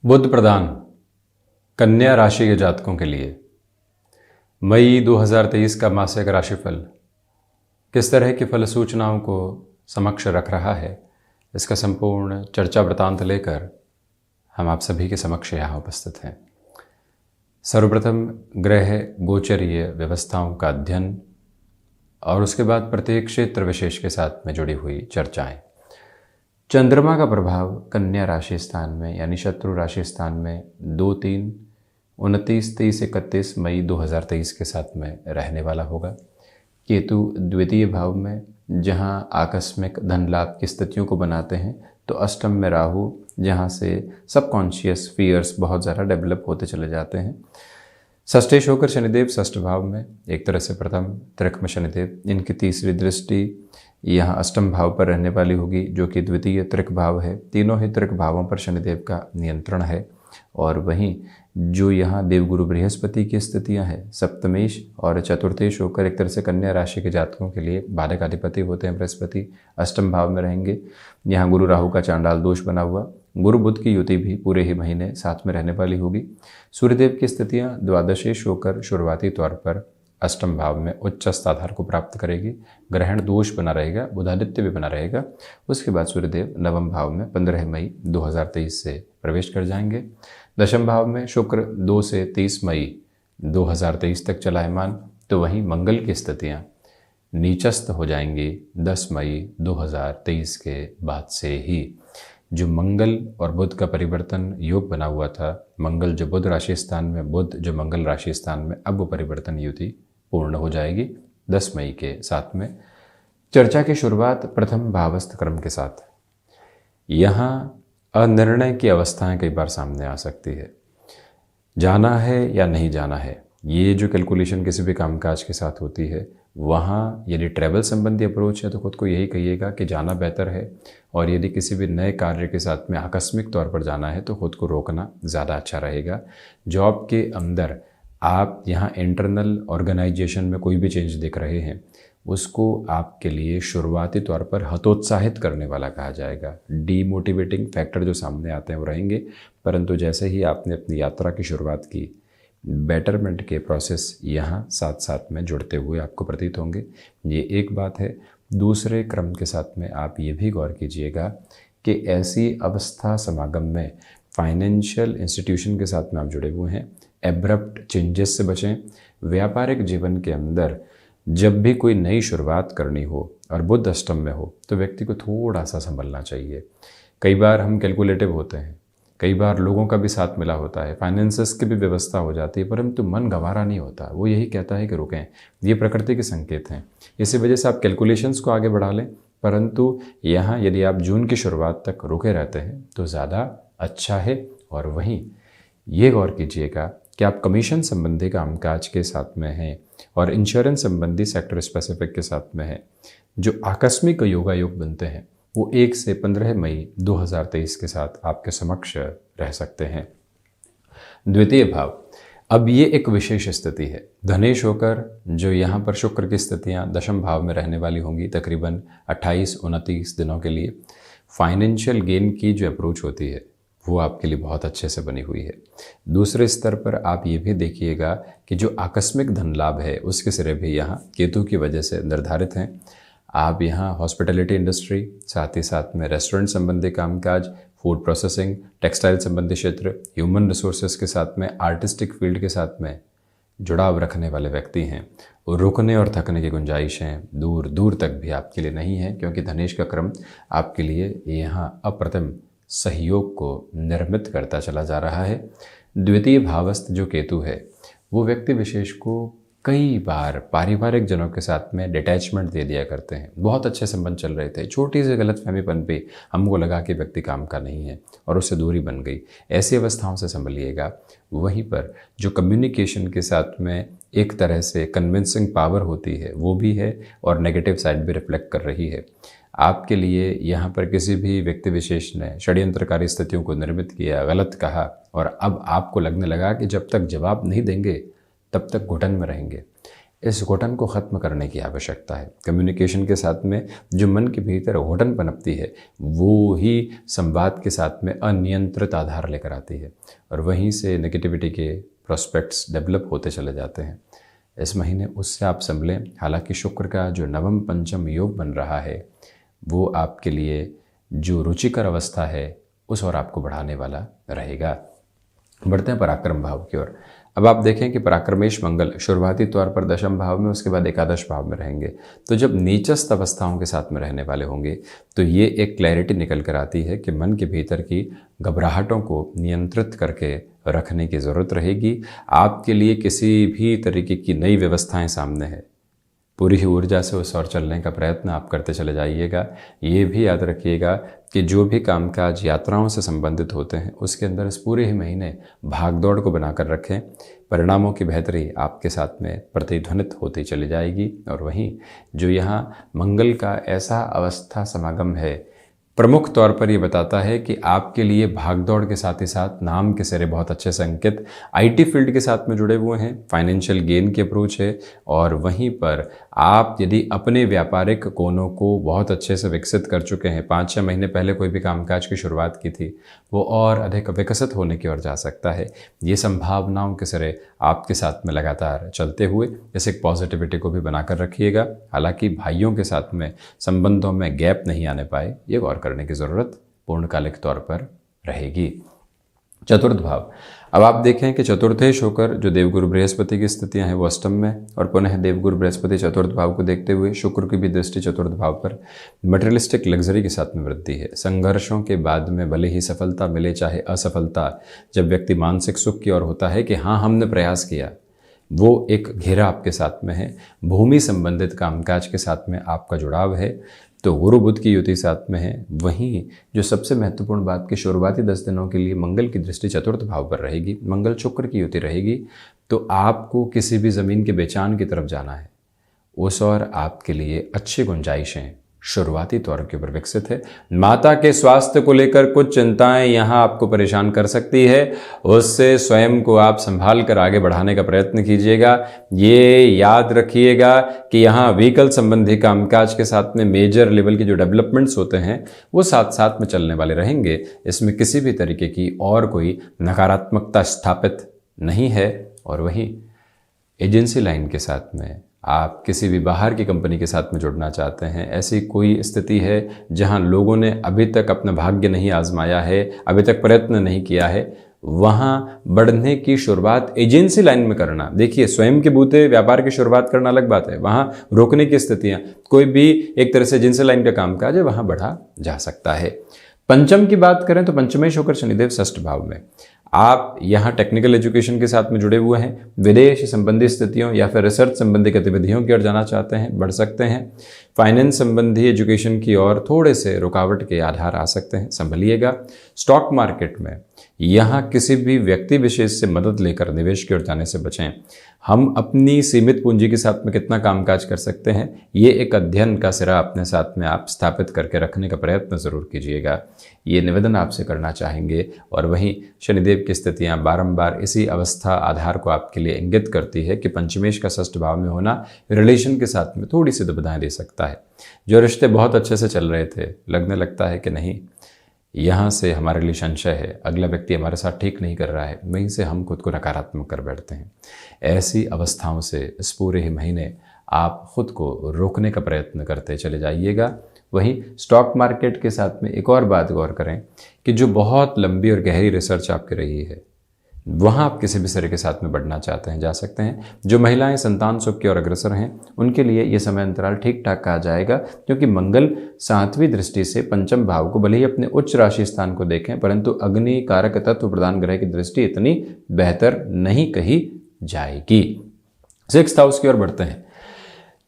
बुध प्रदान कन्या राशि के जातकों के लिए मई 2023 का मासिक राशिफल किस तरह की फल सूचनाओं को समक्ष रख रहा है, इसका संपूर्ण चर्चा वृतांत लेकर हम आप सभी के समक्ष यहाँ उपस्थित हैं। सर्वप्रथम ग्रह गोचरीय व्यवस्थाओं का अध्ययन और उसके बाद प्रत्येक क्षेत्र विशेष के साथ में जुड़ी हुई चर्चाएं। चंद्रमा का प्रभाव कन्या राशि स्थान में यानी शत्रु राशि स्थान में 2, 3, 29, 30, 31 मई 2023 के साथ में रहने वाला होगा। केतु द्वितीय भाव में जहां आकस्मिक धन लाभ की स्थितियों को बनाते हैं, तो अष्टम में राहु जहां से सबकॉन्शियस फियर्स बहुत ज़्यादा डेवलप होते चले जाते हैं। षष्ठेश होकर शनिदेव षष्ठ भाव में, एक तरह से प्रथम त्रिक में शनिदेव, इनकी तीसरी दृष्टि यहाँ अष्टम भाव पर रहने वाली होगी, जो कि द्वितीय त्रिक भाव है। तीनों ही त्रिक भावों पर शनिदेव का नियंत्रण है। और वहीं जो यहाँ देवगुरु बृहस्पति की स्थितियाँ हैं, सप्तमेश और चतुर्थेश होकर एक तरह से कन्या राशि के जातकों के लिए बाधकाधिपति होते हैं। बृहस्पति अष्टम भाव में रहेंगे। यहाँ गुरु राहु का चांडाल दोष बना हुआ, गुरु बुध की युति भी पूरे ही महीने साथ में रहने वाली होगी। सूर्यदेव की स्थितियाँ द्वादशेश होकर शुरुआती तौर पर अष्टम भाव में उच्च आधार को प्राप्त करेगी। ग्रहण दोष बना रहेगा, बुधादित्य भी बना रहेगा। उसके बाद सूर्यदेव नवम भाव में 15 मई 2023 से प्रवेश कर जाएंगे। दशम भाव में शुक्र 2 से 30 मई 2023 तक चलायमान। तो वहीं मंगल की स्थितियाँ नीचस्थ हो जाएंगी 10 मई 2023 के बाद से ही। जो मंगल और बुध का परिवर्तन योग बना हुआ था, मंगल जो बुध राशि स्थान में, बुध जो मंगल राशि स्थान में, अब वो परिवर्तन युति पूर्ण हो जाएगी 10 मई के साथ में। चर्चा की शुरुआत प्रथम भावस्थ क्रम के साथ। यहाँ अनिर्णय की अवस्थाएं कई बार सामने आ सकती है। जाना है या नहीं जाना है, ये जो कैलकुलेशन किसी भी कामकाज के साथ होती है, वहाँ यदि ट्रैवल संबंधी अप्रोच है तो खुद को यही कहिएगा कि जाना बेहतर है। और यदि किसी भी नए कार्य के साथ में आकस्मिक तौर पर जाना है तो खुद को रोकना ज़्यादा अच्छा रहेगा। जॉब के अंदर आप यहाँ इंटरनल ऑर्गेनाइजेशन में कोई भी चेंज देख रहे हैं, उसको आपके लिए शुरुआती तौर पर हतोत्साहित करने वाला कहा जाएगा। डीमोटिवेटिंग फैक्टर जो सामने आते हैं वो रहेंगे, परंतु जैसे ही आपने अपनी यात्रा की शुरुआत की, बेटरमेंट के प्रोसेस यहाँ साथ साथ में जुड़ते हुए आपको प्रतीत होंगे। ये एक बात है। दूसरे क्रम के साथ में आप ये भी गौर कीजिएगा कि ऐसी अवस्था समागम में फाइनेंशियल इंस्टीट्यूशन के साथ में आप जुड़े हुए हैं, एब्रप्ट चेंजेस से बचें। व्यापारिक जीवन के अंदर जब भी कोई नई शुरुआत करनी हो और बुध अष्टम में हो, तो व्यक्ति को थोड़ा सा संभलना चाहिए। कई बार हम कैलकुलेटिव होते हैं, कई बार लोगों का भी साथ मिला होता है, फाइनेंसेस की भी व्यवस्था हो जाती है, परंतु मन गंवारा नहीं होता। वो यही कहता है कि रुकें। ये प्रकृति के संकेत हैं। इसी वजह से आप कैलकुलेशंस को आगे बढ़ा लें, परंतु यहाँ यदि आप जून की शुरुआत तक रुके रहते हैं तो ज़्यादा अच्छा है। और वहीं ये गौर कीजिएगा कि आप कमीशन संबंधी कामकाज के साथ में हैं और इंश्योरेंस संबंधी सेक्टर स्पेसिफिक के साथ में हैं। जो आकस्मिक योगायोग बनते हैं वो 1 से 15 मई 2023 के साथ आपके समक्ष रह सकते हैं। द्वितीय भाव, अब ये एक विशेष स्थिति है। धनेश होकर जो यहाँ पर शुक्र की स्थितियाँ दशम भाव में रहने वाली होंगी तकरीबन 28-29 दिनों के लिए। फाइनेंशियल गेन की जो अप्रोच होती है वो आपके लिए बहुत अच्छे से बनी हुई है। दूसरे स्तर पर आप ये भी देखिएगा कि जो आकस्मिक धन लाभ है उसके सिरे भी यहाँ केतु की वजह से निर्धारित हैं। आप यहाँ हॉस्पिटैलिटी इंडस्ट्री, साथ ही साथ में रेस्टोरेंट संबंधी कामकाज, फूड प्रोसेसिंग, टेक्सटाइल संबंधी क्षेत्र, ह्यूमन रिसोर्सेज के साथ में, आर्टिस्टिक फील्ड के साथ में जुड़ाव रखने वाले व्यक्ति हैं। रुकने और थकने की गुंजाइशें दूर दूर तक भी आपके लिए नहीं है, क्योंकि धनेश का क्रम आपके लिए यहाँ अप्रतिम सहयोग को निर्मित करता चला जा रहा है। द्वितीय भावस्थ जो केतु है वो व्यक्ति विशेष को कई बार पारिवारिक जनों के साथ में डिटैचमेंट दे दिया करते हैं। बहुत अच्छे संबंध चल रहे थे, छोटी सी गलतफहमीपन पे हमको लगा कि व्यक्ति काम का नहीं है और उससे दूरी बन गई। ऐसी अवस्थाओं से संभलिएगा। वहीं पर जो कम्युनिकेशन के साथ में एक तरह से कन्विंसिंग पावर होती है वो भी है और नेगेटिव साइड भी रिफ्लेक्ट कर रही है। आपके लिए यहाँ पर किसी भी व्यक्ति विशेष ने षड्यंत्रकारी स्थितियों को निर्मित किया, गलत कहा, और अब आपको लगने लगा कि जब तक जवाब नहीं देंगे तब तक घुटन में रहेंगे। इस घुटन को ख़त्म करने की आवश्यकता है। कम्युनिकेशन के साथ में जो मन के भीतर घुटन पनपती है वो ही संवाद के साथ में अनियंत्रित आधार लेकर आती है और वहीं से नेगेटिविटी के प्रोस्पेक्ट्स डेवलप होते चले जाते हैं। इस महीने उससे आप संभलें। हालांकि शुक्र का जो नवम पंचम योग बन रहा है वो आपके लिए जो रुचिकर अवस्था है उस ओर आपको बढ़ाने वाला रहेगा। बढ़ते हैं पराक्रम भाव की ओर। अब आप देखें कि पराक्रमेश मंगल शुरुआती तौर पर दशम भाव में, उसके बाद एकादश भाव में रहेंगे। तो जब नीचस्थ अवस्थाओं के साथ में रहने वाले होंगे तो ये एक क्लैरिटी निकल कर आती है कि मन के भीतर की घबराहटों को नियंत्रित करके रखने की ज़रूरत रहेगी। आपके लिए किसी भी तरीके की नई व्यवस्थाएं सामने है, पूरी ही ऊर्जा से उस ओर चलने का प्रयत्न आप करते चले जाइएगा। ये भी याद रखिएगा कि जो भी कामकाज यात्राओं से संबंधित होते हैं उसके अंदर इस पूरे ही महीने भागदौड़ को बनाकर रखें। परिणामों की बेहतरी आपके साथ में प्रतिध्वनित होती चली जाएगी। और वहीं जो यहाँ मंगल का ऐसा अवस्था समागम है, प्रमुख तौर पर ये बताता है कि आपके लिए भागदौड़ के साथ ही साथ नाम के सिरे बहुत अच्छे संकेत आईटी फील्ड के साथ में जुड़े हुए हैं। फाइनेंशियल गेन की अप्रोच है और वहीं पर आप यदि अपने व्यापारिक कोनों को बहुत अच्छे से विकसित कर चुके हैं, 5-6 महीने पहले कोई भी कामकाज की शुरुआत की थी, वो और अधिक विकसित होने की ओर जा सकता है। ये संभावनाओं के सिरे आपके साथ में लगातार चलते हुए इस एक पॉजिटिविटी को भी बनाकर रखिएगा। हालांकि भाइयों के साथ में संबंधों में गैप नहीं आने पाए, ये गौर करने की ज़रूरत पूर्णकालिक तौर पर रहेगी। चतुर्थ भाव। अब आप देखें कि चतुर्थेश होकर जो देवगुरु बृहस्पति की स्थितियां हैं वो अष्टम में, और पुनः देवगुरु बृहस्पति चतुर्थ भाव को देखते हुए शुक्र की भी दृष्टि चतुर्थ भाव पर मटेरियलिस्टिक लग्जरी के साथ में वृद्धि है। संघर्षों के बाद में भले ही सफलता मिले चाहे असफलता, जब व्यक्ति मानसिक सुख की ओर होता है कि हाँ हमने प्रयास किया, वो एक घेरा आपके साथ में है। भूमि संबंधित कामकाज के साथ में आपका जुड़ाव है तो गुरु बुध की युति साथ में है। वहीं जो सबसे महत्वपूर्ण बात कि शुरुआती 10 दिनों के लिए मंगल की दृष्टि चतुर्थ भाव पर रहेगी, मंगल शुक्र की युति रहेगी। तो आपको किसी भी ज़मीन के बेचान की तरफ जाना है, उस और आपके लिए अच्छी गुंजाइशें शुरुआती तौर के ऊपर विकसित है। माता के स्वास्थ्य को लेकर कुछ चिंताएं यहाँ आपको परेशान कर सकती है, उससे स्वयं को आप संभाल कर आगे बढ़ाने का प्रयत्न कीजिएगा। ये याद रखिएगा कि यहाँ व्हीकल संबंधी कामकाज के साथ में मेजर लेवल के जो डेवलपमेंट्स होते हैं वो साथ साथ में चलने वाले रहेंगे। इसमें किसी भी तरीके की और कोई नकारात्मकता स्थापित नहीं है। और वहीं एजेंसी लाइन के साथ में आप किसी भी बाहर की कंपनी के साथ में जुड़ना चाहते हैं, ऐसी कोई स्थिति है जहां लोगों ने अभी तक अपना भाग्य नहीं आजमाया है, अभी तक प्रयत्न नहीं किया है, वहां बढ़ने की शुरुआत एजेंसी लाइन में करना। देखिए, स्वयं के बूते व्यापार की शुरुआत करना अलग बात है, वहां रोकने की स्थितियां, कोई भी एक तरह से एजेंसी लाइन का कामकाज है वहां बढ़ा जा सकता है। पंचम की बात करें तो पंचमेश होकर शनिदेव षष्ठ भाव में। आप यहाँ टेक्निकल एजुकेशन के साथ में जुड़े हुए हैं, विदेश संबंधी स्थितियों या फिर रिसर्च संबंधी गतिविधियों की ओर जाना चाहते हैं, बढ़ सकते हैं। फाइनेंस संबंधी एजुकेशन की ओर थोड़े से रुकावट के आधार आ सकते हैं, संभलिएगा। स्टॉक मार्केट में यहाँ किसी भी व्यक्ति विशेष से मदद लेकर निवेश की ओर जाने से बचें। हम अपनी सीमित पूंजी के साथ में कितना कामकाज कर सकते हैं, ये एक अध्ययन का सिरा अपने साथ में आप स्थापित करके रखने का प्रयत्न ज़रूर कीजिएगा। ये निवेदन आपसे करना चाहेंगे। और वहीं शनिदेव की स्थितियाँ बारंबार इसी अवस्था आधार को आपके लिए इंगित करती है कि पंचमेश का षष्ठ भाव में होना रिलेशन के साथ में थोड़ी सी दुविधाएं दे सकता है। जो रिश्ते बहुत अच्छे से चल रहे थे, लगने लगता है कि नहीं, यहाँ से हमारे लिए संशय है, अगला व्यक्ति हमारे साथ ठीक नहीं कर रहा है, वहीं से हम खुद को नकारात्मक कर बैठते हैं। ऐसी अवस्थाओं से इस पूरे ही महीने आप खुद को रोकने का प्रयत्न करते चले जाइएगा। वहीं स्टॉक मार्केट के साथ में एक और बात गौर करें कि जो बहुत लंबी और गहरी रिसर्च आपकी रही है, वहाँ आप किसी भी तरह के साथ में बढ़ना चाहते हैं, जा सकते हैं। जो महिलाएं संतान सुख की ओर अग्रसर हैं, उनके लिए ये समय अंतराल ठीक ठाक कहा जाएगा, क्योंकि मंगल 7वीं दृष्टि से पंचम भाव को भले ही अपने उच्च राशि स्थान को देखें, परंतु अग्नि कारक तत्व प्रदान ग्रह की दृष्टि इतनी बेहतर नहीं कही जाएगी। 6th हाउस की ओर बढ़ते हैं।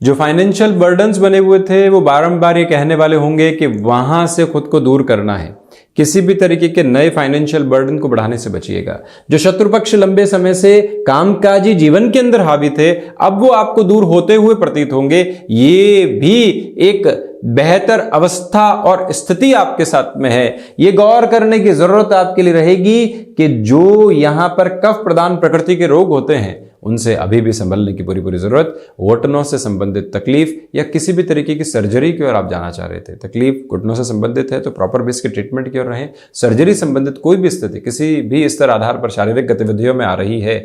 जो फाइनेंशियल बर्डन्स बने हुए थे वो बारंबार ये कहने वाले होंगे कि वहां से खुद को दूर करना है। किसी भी तरीके के नए फाइनेंशियल बर्डन को बढ़ाने से बचिएगा। जो शत्रु पक्ष लंबे समय से कामकाजी जीवन के अंदर हावी थे, अब वो आपको दूर होते हुए प्रतीत होंगे। ये भी एक बेहतर अवस्था और स्थिति आपके साथ में है। ये गौर करने की जरूरत आपके लिए रहेगी कि जो यहां पर कफ प्रधान प्रकृति के रोग होते हैं, उनसे अभी भी संभलने की पूरी जरूरत। घुटनों से संबंधित तकलीफ या किसी भी तरीके की सर्जरी की ओर आप जाना चाह रहे थे, तकलीफ घुटनों से संबंधित है तो प्रॉपर बेस की ट्रीटमेंट की ओर रहें। सर्जरी संबंधित कोई भी स्थिति किसी भी स्तर आधार पर शारीरिक गतिविधियों में आ रही है,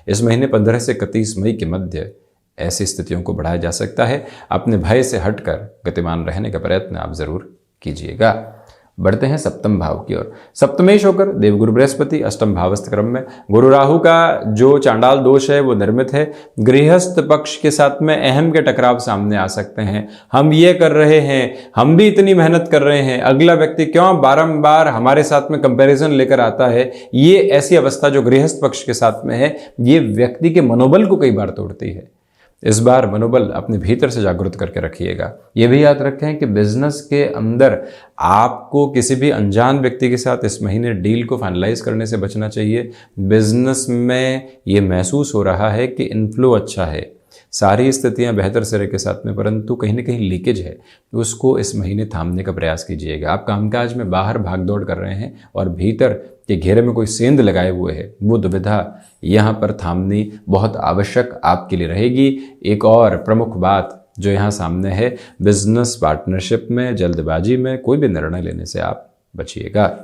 इस महीने 15 से 31 मई के मध्य ऐसी स्थितियों को बढ़ाया जा सकता है। अपने भय से हटकर गतिमान रहने का प्रयत्न आप जरूर कीजिएगा। बढ़ते हैं सप्तम भाव की ओर। सप्तमेश होकर देवगुरु बृहस्पति अष्टम भावस्थ क्रम में, गुरु राहु का जो चांडाल दोष है वो निर्मित है। गृहस्थ पक्ष के साथ में अहम के टकराव सामने आ सकते हैं। हम ये कर रहे हैं, हम भी इतनी मेहनत कर रहे हैं, अगला व्यक्ति क्यों बारंबार हमारे साथ में कंपैरिजन लेकर आता है। ये ऐसी अवस्था जो गृहस्थ पक्ष के साथ में है, ये व्यक्ति के मनोबल को कई बार तोड़ती है। इस बार मनोबल अपने भीतर से जागृत करके रखिएगा। यह भी याद रखें कि बिजनेस के अंदर आपको किसी भी अनजान व्यक्ति के साथ इस महीने डील को फाइनलाइज करने से बचना चाहिए। बिजनेस में ये महसूस हो रहा है कि इनफ्लो अच्छा है, सारी स्थितियां बेहतर सिरे के साथ में, परंतु कहीं ना कहीं लीकेज है, उसको इस महीने थामने का प्रयास कीजिएगा। आप कामकाज में बाहर भागदौड़ कर रहे हैं और भीतर के घेरे में कोई सेंध लगाए हुए है, वो दुविधा यहाँ पर थामनी बहुत आवश्यक आपके लिए रहेगी। एक और प्रमुख बात जो यहाँ सामने है, बिजनेस पार्टनरशिप में जल्दबाजी में कोई भी निर्णय लेने से आप बचिएगा।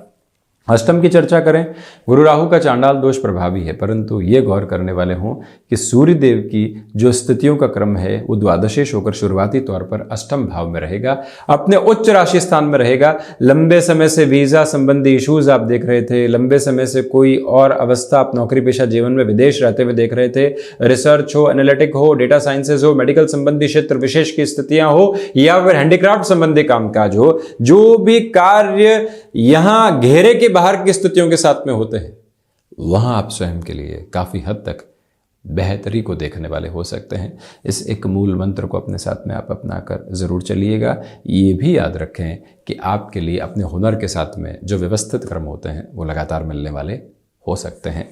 अष्टम की चर्चा करें, गुरु राहु का चांडाल दोष प्रभावी है, परंतु ये गौर करने वाले हों कि सूर्य देव की जो स्थितियों का क्रम है वो द्वादशेश होकर शुरुआती तौर पर अष्टम भाव में रहेगा, अपने उच्च राशि स्थान में रहेगा। लंबे समय से वीजा संबंधी इश्यूज आप देख रहे थे, लंबे समय से कोई और अवस्था आप नौकरी पेशा जीवन में विदेश रहते हुए देख रहे थे, रिसर्च हो, एनालिटिक हो, डेटा साइंसेज हो, मेडिकल संबंधी क्षेत्र विशेष की स्थितियां हो या फिर हैंडीक्राफ्ट संबंधी कामकाज हो, जो भी कार्य यहां घेरे के बाहर की स्थितियों के साथ में होते हैं, वहां आप स्वयं के लिए काफी हद तक बेहतरी को देखने वाले हो सकते हैं। इस एक मूल मंत्र को अपने साथ में आप अपनाकर जरूर चलिएगा। ये भी याद रखें कि आपके लिए अपने हुनर के साथ में जो व्यवस्थित क्रम होते हैं वो लगातार मिलने वाले हो सकते हैं।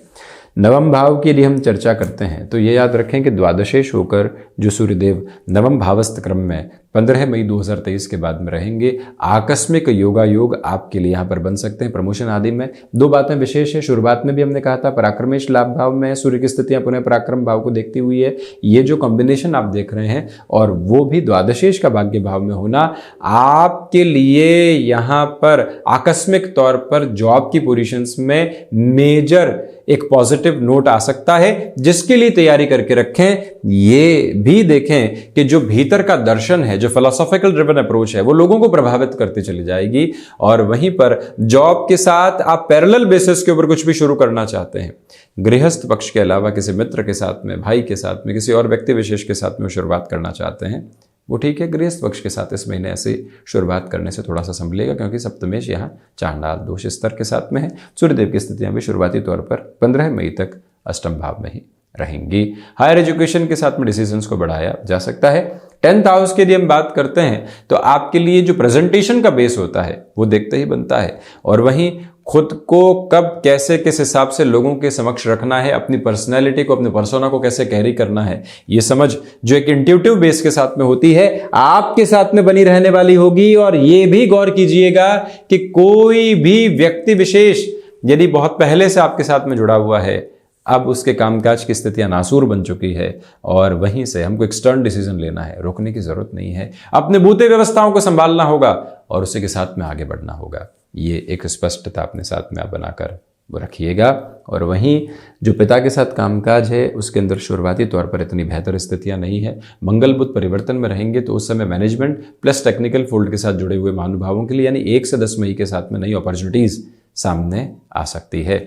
नवम भाव के लिए हम चर्चा करते हैं तो ये याद रखें कि द्वादशेश होकर जो सूर्यदेव नवम भावस्थ क्रम में 15 मई 2023 के बाद में रहेंगे। आकस्मिक योगा योग आपके लिए यहाँ पर बन सकते हैं प्रमोशन आदि में। दो बातें विशेष है, शुरुआत में भी हमने कहा था पराक्रमेश लाभ भाव में सूर्य की स्थितियां पुनः पराक्रम भाव को देखती हुई है। ये जो कॉम्बिनेशन आप देख रहे हैं और वो भी द्वादशेश का भाग्य भाव में होना आपके लिए यहाँ पर आकस्मिक तौर पर जॉब की पोजीशंस में मेजर एक पॉजिटिव नोट आ सकता है, जिसके लिए तैयारी करके रखें। ये भी देखें कि जो भीतर का दर्शन है, जो फिलोसॉफिकल ड्रिवन अप्रोच है, वो लोगों को प्रभावित करती चली जाएगी। और वहीं पर जॉब के साथ आप पैरेलल बेसिस के ऊपर कुछ भी शुरू करना चाहते हैं, गृहस्थ पक्ष के अलावा किसी मित्र के साथ में, भाई के साथ में, किसी और व्यक्ति विशेष के साथ में शुरुआत करना चाहते हैं, वो ठीक है। गृहस्थ पक्ष के साथ इस महीने ऐसी शुरुआत करने से थोड़ा सा संभलेगा, क्योंकि सप्तमेश यहाँ चांडाल दोष स्तर के साथ में है। सूर्यदेव की स्थितियां भी शुरुआती तौर पर 15 मई तक अष्टम भाव में ही रहेंगी। हायर एजुकेशन के साथ में डिसीजंस को बढ़ाया जा सकता है। 10th हाउस के लिए हम बात करते हैं तो आपके लिए जो प्रेजेंटेशन का बेस होता है वो देखते ही बनता है, और वहीं खुद को कब कैसे किस हिसाब से लोगों के समक्ष रखना है, अपनी पर्सनैलिटी को, अपने पर्सोना को कैसे कैरी करना है, ये समझ जो एक इंट्यूटिव बेस के साथ में होती है आपके साथ में बनी रहने वाली होगी। और ये भी गौर कीजिएगा कि कोई भी व्यक्ति विशेष यदि बहुत पहले से आपके साथ में जुड़ा हुआ है, अब उसके कामकाज की स्थितियां नासूर बन चुकी है और वहीं से हमको एक्सटर्न डिसीजन लेना है, रोकने की जरूरत नहीं है। अपने बूते व्यवस्थाओं को संभालना होगा और उसी के साथ में आगे बढ़ना होगा। ये एक स्पष्टता अपने साथ में आप बनाकर वो रखिएगा। और वहीं जो पिता के साथ कामकाज है उसके अंदर शुरुआती तौर पर इतनी बेहतर स्थितियां नहीं है। मंगल बुध परिवर्तन में रहेंगे तो उस समय मैनेजमेंट प्लस टेक्निकल फील्ड के साथ जुड़े हुए महानुभावों के लिए यानी 1 से 10 मई के साथ में नई अपॉर्चुनिटीज सामने आ सकती है।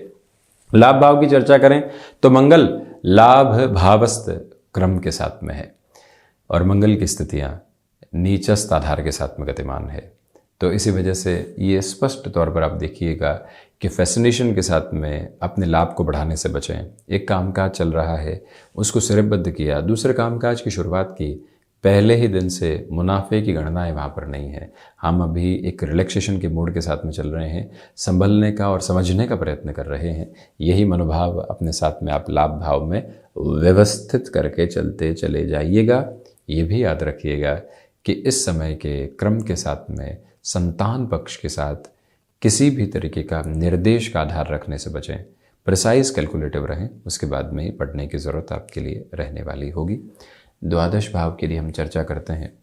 लाभ भाव की चर्चा करें तो मंगल लाभ भावस्थ क्रम के साथ में है और मंगल की स्थितियां नीचस्थ आधार के साथ में गतिमान है। तो इसी वजह से ये स्पष्ट तौर पर आप देखिएगा कि फैसिनेशन के साथ में अपने लाभ को बढ़ाने से बचें। एक कामकाज चल रहा है, उसको सिरबद्ध किया, दूसरे कामकाज की शुरुआत की, पहले ही दिन से मुनाफे की गणनाएं वहाँ पर नहीं है। हम अभी एक रिलैक्सेशन के मूड के साथ में चल रहे हैं, संभलने का और समझने का प्रयत्न कर रहे हैं। यही मनोभाव अपने साथ में आप लाभ भाव में व्यवस्थित करके चलते चले जाइएगा। ये भी याद रखिएगा कि इस समय के क्रम के साथ में संतान पक्ष के साथ किसी भी तरीके का निर्देश का आधार रखने से बचें। प्रिसाइज कैलकुलेटिव रहें, उसके बाद में ही पढ़ने की ज़रूरत आपके लिए रहने वाली होगी। द्वादश भाव की यदि हम चर्चा करते हैं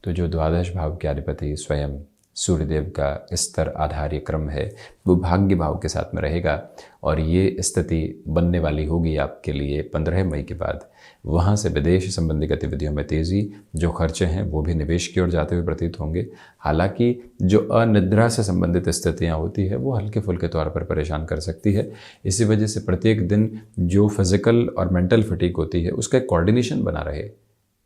तो जो द्वादश भाव के अधिपति स्वयं सूर्यदेव का स्तर आधार्य क्रम है वो भाग्य भाव के साथ में रहेगा और ये स्थिति बनने वाली होगी आपके लिए 15 मई के बाद। वहाँ से विदेश संबंधी गतिविधियों में तेज़ी, जो खर्चे हैं वो भी निवेश की ओर जाते हुए प्रतीत होंगे। हालांकि जो अनिद्रा से संबंधित स्थितियाँ होती है वो हल्के फुल्के तौर पर परेशान कर सकती है। इसी वजह से प्रत्येक दिन जो फिज़िकल और मेंटल फटीग होती है उसका एक कोऑर्डिनेशन बना रहे,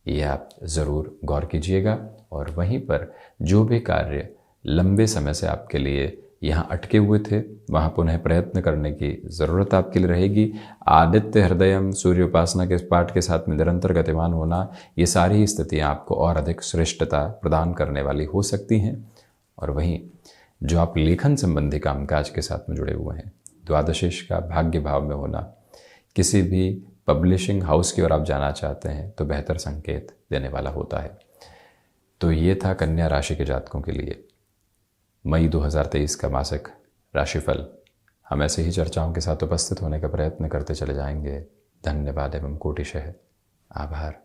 ये आप ज़रूर गौर कीजिएगा। और वहीं पर जो भी कार्य लंबे समय से आपके लिए यहाँ अटके हुए थे वहाँ पुनः प्रयत्न करने की ज़रूरत आपके लिए रहेगी। आदित्य हृदयम सूर्य उपासना के पाठ के साथ में निरंतर गतिमान होना, ये सारी स्थितियाँ आपको और अधिक श्रेष्ठता प्रदान करने वाली हो सकती हैं। और वहीं जो आप लेखन संबंधी कामकाज के साथ में जुड़े हुए हैं, द्वादशीश का भाग्य भाव में होना, किसी भी पब्लिशिंग हाउस की ओर आप जाना चाहते हैं तो बेहतर संकेत देने वाला होता है। तो ये था कन्या राशि के जातकों के लिए मई 2023 का मासिक राशिफल। हम ऐसे ही चर्चाओं के साथ उपस्थित होने का प्रयत्न करते चले जाएंगे। धन्यवाद एवं कोटिशः आभार।